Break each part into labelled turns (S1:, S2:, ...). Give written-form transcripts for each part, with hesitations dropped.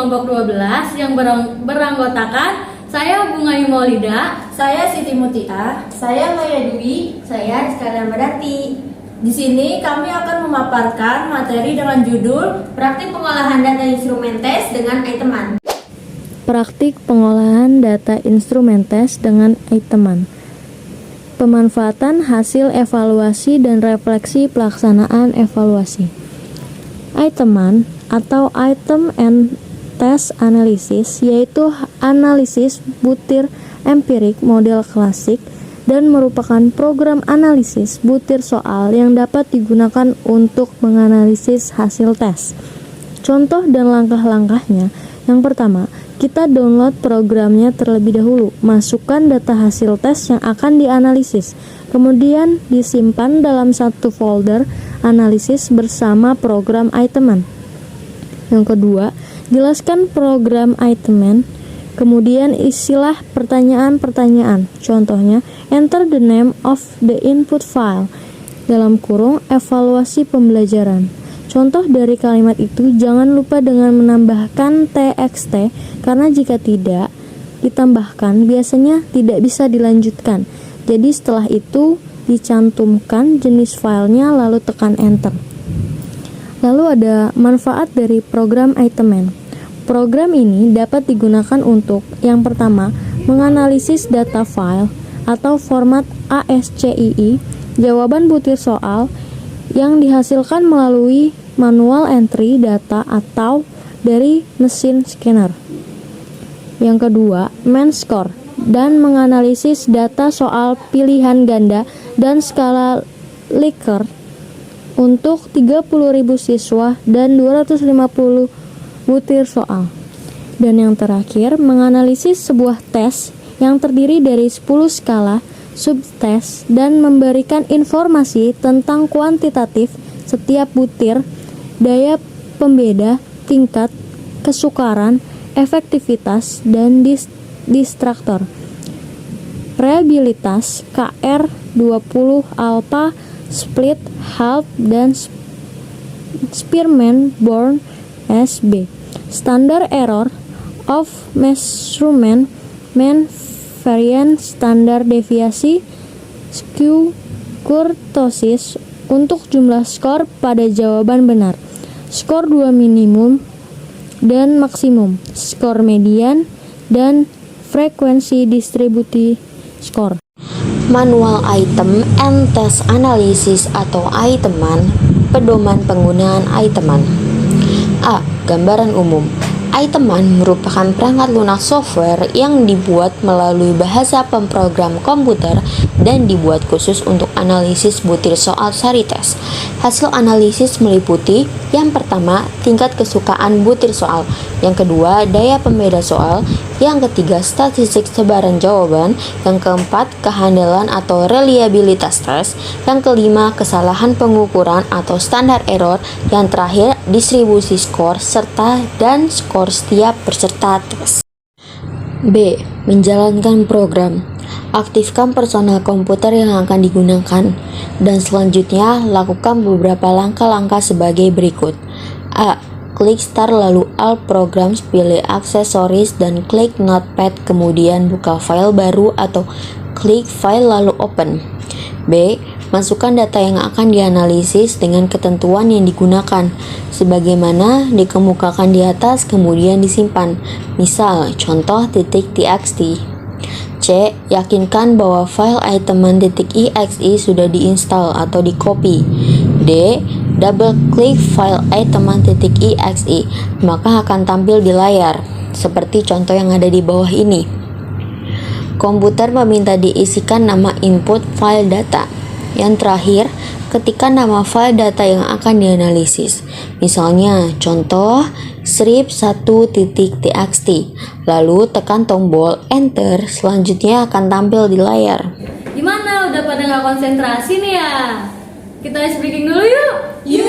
S1: kelompok 12 yang beranggotakan saya Bunga Maulida,
S2: saya Siti Mutia, saya Maya Dwi,
S3: saya Rizka Berarti.
S2: Di sini kami akan memaparkan materi dengan judul
S3: Praktik pengolahan data instrumen tes dengan iteman.
S4: Praktik pengolahan data instrumen tes dengan iteman. Pemanfaatan hasil evaluasi dan refleksi pelaksanaan evaluasi. Iteman atau item and test analysis yaitu analisis butir empirik model klasik dan merupakan program analisis butir soal yang dapat digunakan untuk menganalisis hasil tes. Contoh dan langkah-langkahnya. Yang pertama, kita download programnya terlebih dahulu, masukkan data hasil tes yang akan dianalisis, kemudian disimpan dalam satu folder analisis bersama program iteman. Yang kedua, jelaskan program iteman, kemudian isilah pertanyaan-pertanyaan. Contohnya, enter the name of the input file, dalam kurung evaluasi pembelajaran. Contoh dari kalimat itu, jangan lupa dengan menambahkan txt, karena jika tidak ditambahkan, biasanya tidak bisa dilanjutkan. Jadi setelah itu, dicantumkan jenis filenya lalu tekan enter. Lalu ada manfaat dari program iteman. Program ini dapat digunakan untuk yang pertama, menganalisis data file atau format ASCII, jawaban butir soal yang dihasilkan melalui manual entry data atau dari mesin scanner. Yang kedua, main score dan menganalisis data soal pilihan ganda dan skala Likert untuk 30.000 siswa dan 250 butir soal. Dan yang terakhir, menganalisis sebuah tes yang terdiri dari 10 skala subtes dan memberikan informasi tentang kuantitatif setiap butir, daya pembeda, tingkat kesukaran, efektivitas, dan distraktor. Reliabilitas KR20 alpha, split, half, dan Spearman-Born SB. Standard error of measurement, mean variance, standar deviasi, skew, kurtosis untuk jumlah skor pada jawaban benar, skor 2 minimum dan maksimum, skor median, dan frekuensi distribusi skor.
S5: Manual item and test analysis atau iteman, pedoman penggunaan iteman. A. Gambaran umum. Iteman merupakan perangkat lunak software yang dibuat melalui bahasa pemrogram komputer dan dibuat khusus untuk analisis butir soal sari tes. Hasil analisis meliputi yang pertama, tingkat kesukaan butir soal, yang kedua, daya pembeda soal, yang ketiga, statistik sebaran jawaban, yang keempat, kehandalan atau reliabilitas tes, yang kelima, kesalahan pengukuran atau standar error, yang terakhir, distribusi skor serta dan skor setiap peserta tes. B. Menjalankan program. Aktifkan personal komputer yang akan digunakan, dan selanjutnya lakukan beberapa langkah-langkah sebagai berikut. A. Klik Start lalu Alt Programs, pilih Aksesoris dan klik Notepad, kemudian buka file baru atau klik File lalu Open. B. Masukkan data yang akan dianalisis dengan ketentuan yang digunakan, sebagaimana dikemukakan di atas, kemudian disimpan. Misal, contoh .txt. C. Yakinkan bahwa file iteman.exe sudah diinstal atau di-copy. D. Double klik file iteman.exe, maka akan tampil di layar, seperti contoh yang ada di bawah ini. Komputer meminta diisikan nama input file data. Yang terakhir, ketikkan nama file data yang akan dianalisis. Misalnya, contoh strip1.txt, lalu tekan tombol Enter, selanjutnya akan tampil di layar.
S1: Gimana? Udah pada nggak konsentrasi nih ya? Kita ice breaking dulu yuk.
S2: Yuk.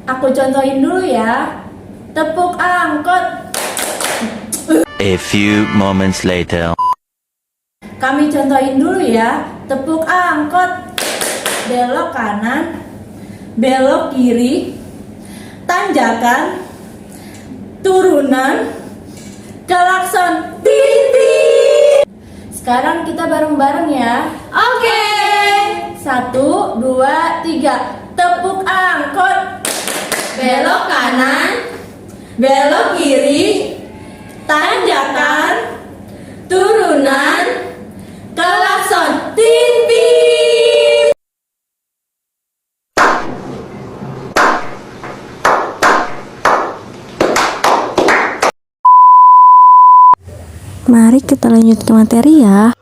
S2: Aku contohin dulu ya. Tepuk angkot.
S6: A few moments later.
S2: Kami contohin dulu ya. Tepuk angkot. Belok kanan, belok kiri, tanjakan, turunan, klakson, titit. Sekarang kita bareng-bareng ya.
S3: Oke.
S2: 1, 2, 3. Tepuk angkot.
S3: Belok kanan,
S2: Belok kiri. Tanjakan. Turunan. Klakson. Titit.
S4: Mari kita lanjut ke materi ya.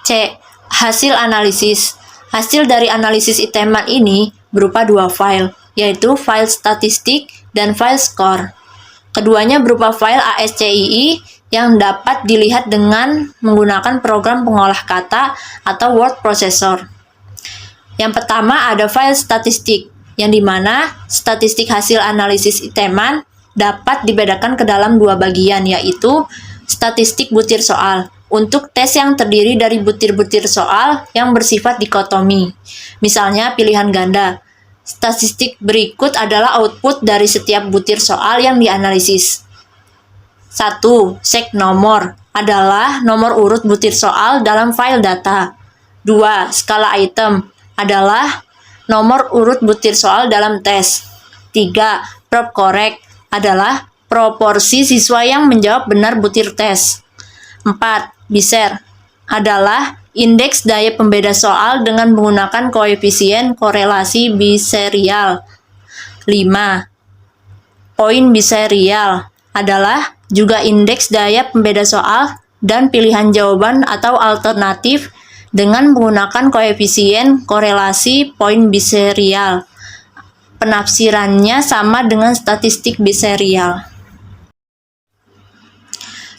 S7: C. Hasil analisis. Hasil dari analisis iteman ini berupa dua file, yaitu file statistik dan file score. Keduanya berupa file ASCII yang dapat dilihat dengan menggunakan program pengolah kata atau word processor. Yang pertama ada file statistik, yang dimana statistik hasil analisis iteman dapat dibedakan ke dalam dua bagian, yaitu statistik butir soal untuk tes yang terdiri dari butir-butir soal yang bersifat dikotomi. Misalnya pilihan ganda. Statistik berikut adalah output dari setiap butir soal yang dianalisis. 1. Sek nomor adalah nomor urut butir soal dalam file data. 2. Skala item adalah nomor urut butir soal dalam tes. 3. Prop correct adalah proporsi siswa yang menjawab benar butir tes. 4. Biser adalah indeks daya pembeda soal dengan menggunakan koefisien korelasi biserial. 5. Poin biserial adalah juga indeks daya pembeda soal dan pilihan jawaban atau alternatif dengan menggunakan koefisien korelasi poin biserial. Penafsirannya sama dengan statistik biserial.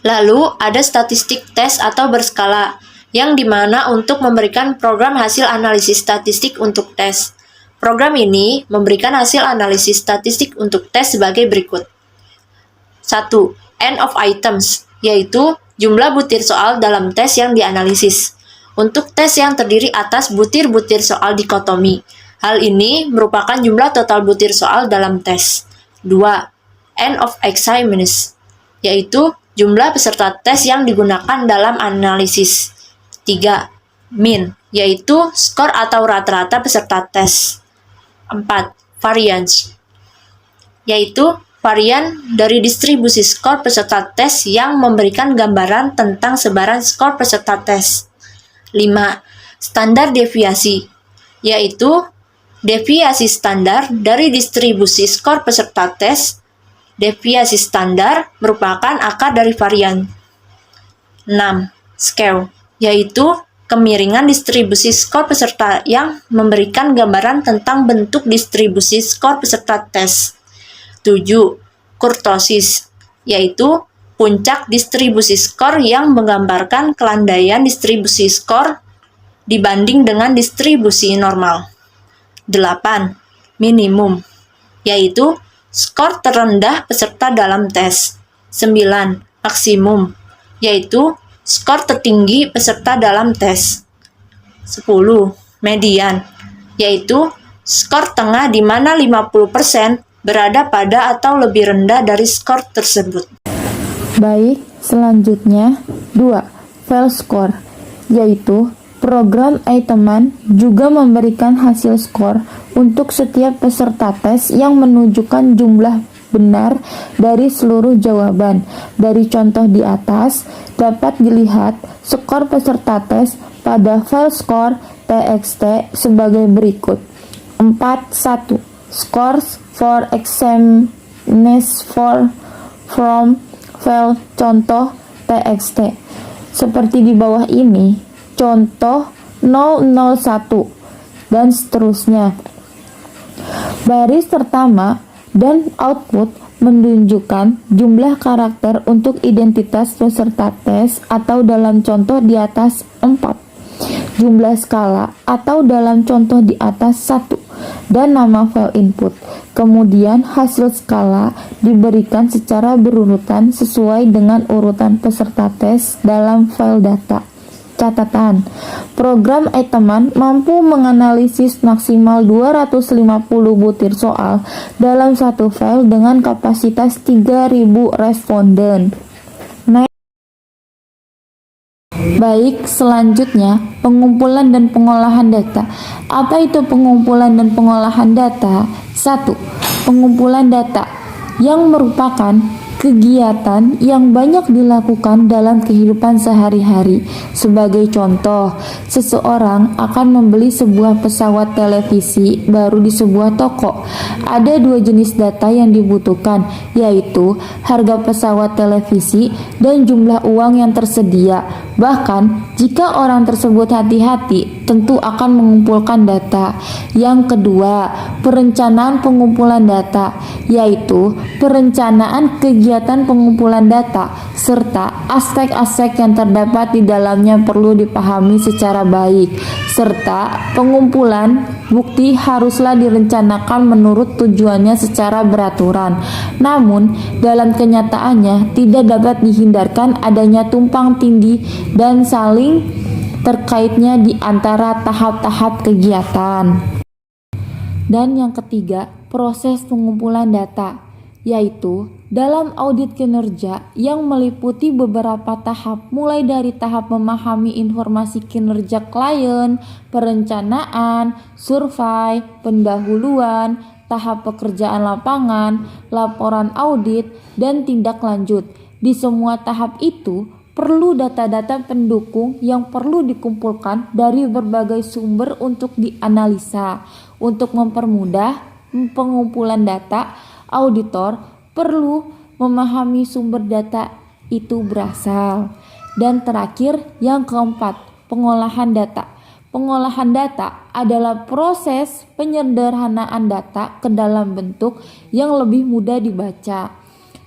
S7: Lalu ada statistik tes atau berskala, yang dimana untuk memberikan program hasil analisis statistik untuk tes. Program ini memberikan hasil analisis statistik untuk tes sebagai berikut. 1. N of items, yaitu jumlah butir soal dalam tes yang dianalisis. Untuk tes yang terdiri atas butir-butir soal dikotomi, hal ini merupakan jumlah total butir soal dalam tes. 2. N of examiners, yaitu jumlah peserta tes yang digunakan dalam analisis. 3. Mean, yaitu skor atau rata-rata peserta tes. 4. Variance, yaitu varian dari distribusi skor peserta tes yang memberikan gambaran tentang sebaran skor peserta tes. 5. Standar deviasi, yaitu deviasi standar dari distribusi skor peserta tes. Deviasi standar merupakan akar dari varian. 6. Scale, yaitu kemiringan distribusi skor peserta yang memberikan gambaran tentang bentuk distribusi skor peserta tes. 7. Kurtosis, yaitu puncak distribusi skor yang menggambarkan kelandaian distribusi skor dibanding dengan distribusi normal. 8. Minimum, yaitu skor terendah peserta dalam tes. 9. Maksimum, yaitu skor tertinggi peserta dalam tes. 10. Median, yaitu skor tengah di mana 50% berada pada atau lebih rendah dari skor tersebut.
S4: Baik, selanjutnya 2. File score, yaitu program iteman juga memberikan hasil skor untuk setiap peserta tes yang menunjukkan jumlah benar dari seluruh jawaban. Dari contoh di atas dapat dilihat skor peserta tes pada file score txt sebagai berikut. 4.1 Scores for examiners from file contoh txt. Seperti di bawah ini, contoh 001 dan seterusnya. Baris pertama dan output menunjukkan jumlah karakter untuk identitas peserta tes atau dalam contoh di atas 4, jumlah skala atau dalam contoh di atas 1, dan nama file input. Kemudian hasil skala diberikan secara berurutan sesuai dengan urutan peserta tes dalam file data.
S8: Catatan, program iTeman mampu menganalisis maksimal 250 butir soal dalam satu file dengan kapasitas 3.000 responden. Baik, selanjutnya pengumpulan dan pengolahan data. Apa itu pengumpulan dan pengolahan data? 1. Pengumpulan data yang merupakan kegiatan yang banyak dilakukan dalam kehidupan sehari-hari. Sebagai contoh, seseorang akan membeli sebuah pesawat televisi baru di sebuah toko. Ada dua jenis data yang dibutuhkan, yaitu harga pesawat televisi dan jumlah uang yang tersedia. Bahkan, jika orang tersebut hati-hati, tentu akan mengumpulkan data. Yang kedua, perencanaan pengumpulan data, yaitu perencanaan kegiatan pengumpulan data serta aspek-aspek yang terdapat di dalamnya perlu dipahami secara baik, serta pengumpulan bukti haruslah direncanakan menurut tujuannya secara beraturan. Namun, dalam kenyataannya tidak dapat dihindarkan adanya tumpang tindih dan saling terkaitnya di antara tahap-tahap kegiatan. Dan yang ketiga, proses pengumpulan data, yaitu dalam audit kinerja yang meliputi beberapa tahap, mulai dari tahap memahami informasi kinerja klien, perencanaan, survei, pendahuluan, tahap pekerjaan lapangan, laporan audit, dan tindak lanjut. Di semua tahap itu perlu data-data pendukung yang perlu dikumpulkan dari berbagai sumber untuk dianalisa. Untuk mempermudah pengumpulan data, auditor perlu memahami sumber data itu berasal. Dan terakhir, yang keempat, pengolahan data. Pengolahan data adalah proses penyederhanaan data ke dalam bentuk yang lebih mudah dibaca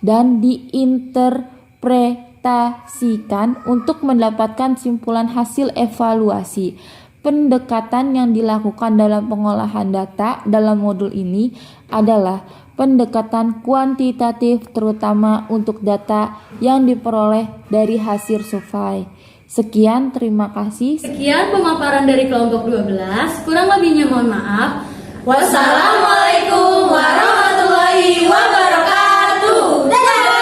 S8: dan diinterpretasikan untuk mendapatkan simpulan hasil evaluasi. Pendekatan yang dilakukan dalam pengolahan data dalam modul ini adalah pendekatan kuantitatif, terutama untuk data yang diperoleh dari hasil survei. Sekian, terima kasih.
S1: Sekian pemaparan dari kelompok 12. Kurang lebihnya mohon maaf.
S3: Wassalamualaikum warahmatullahi wabarakatuh. Dadah.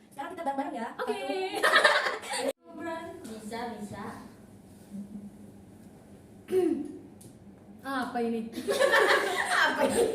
S2: Sekarang kita bareng-bareng ya.
S1: Oke.
S3: Bisa.
S1: Apa ini?
S3: Apa ini?